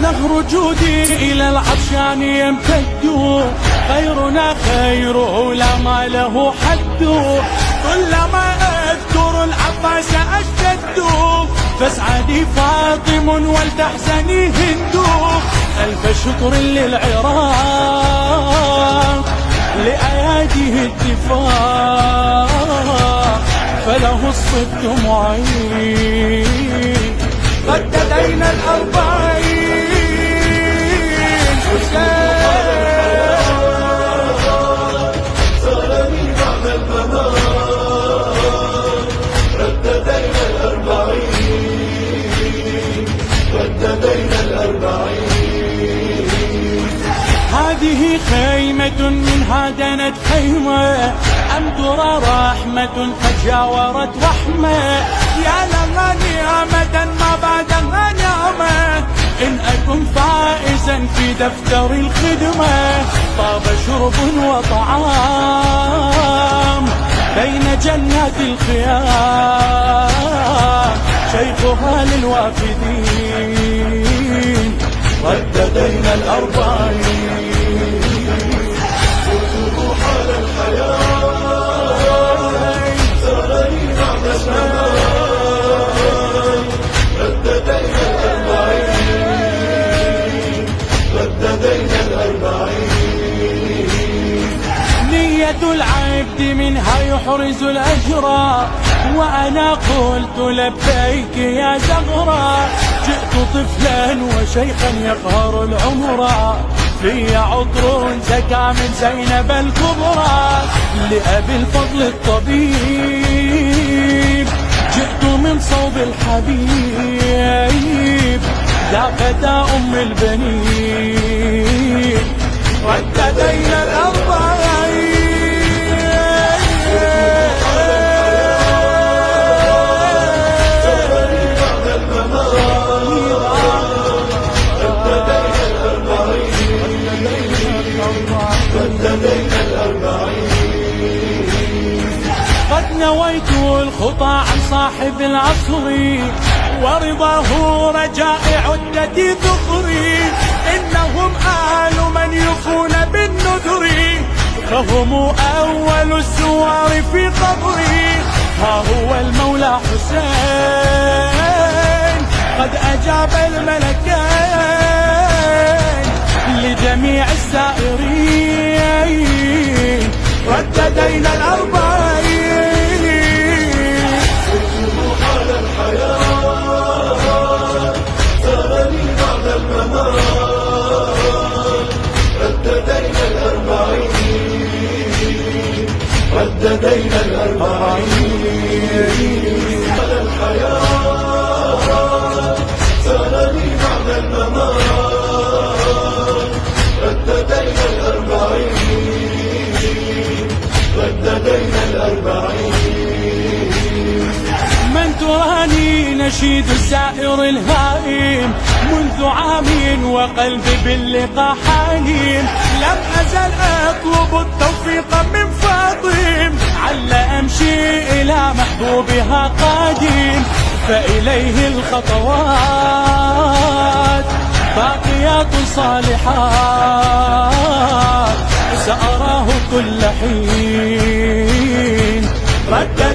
نهر جودي إلى العطشان يمتد، خيرنا خيره لا ما له حد. كلما أذكر العباس أشتد، فاسعدي فاطم ولتحزني هند. ألف شكر للعراق لأياديه الدفاع، فله الصدق معين قد تدينا الأربعين. سألني بعد الممات رددينا الأربعين، رددينا الأربعين. هذه خيمة منها دنت خيمة، أم ترى رحمة قد جاورت رحمة. يا لها نعمة ما بعدها نعمة، إن أكن فائزا في دفتر الخدمة. طاب شرب وطعام بين جنات الخيام، شيخها للوافدين رددينا الأربعين. وجوه حال الحياة سألني بعد الممات رددينا الأربعين، رددينا الأربعين. نية العبد منها يحرز الأجر، وأنا قلت لبيك يا زغرا. جئت طفلا وشيخا يقهر العمر، في عطر زكى من زينب الكبرى. لأبي الفضل الطبيب جئت من صوب الحبيب، ذا فتى أم البنين رددينا الأربعين. قد نويت الخطى عن صاحب العصر، ورضاه رجاء عدة ذكري. إنهم آل من يفون بالنذر، فهم أول الزوار في قبري. ها هو المولى حسين قد أجاب الملكين لجميع السائرين رددينا الأربعين. وجوه حال الحياة سألني بعد الممات رددينا الأربعين، رددينا الأربعين. على الحياة سألني بعد الممات رددينا الأربعين، رددينا الأربعين. من تراني نشيد السائر الهائم، منذ عام وقلبي باللقاء حليم. لم أزل أطلب التوفيق من فاطم، عل أمشي إلى محبوبها قادم. فإليه الخطوات باقيات صالحات، سأراه كل حين ردد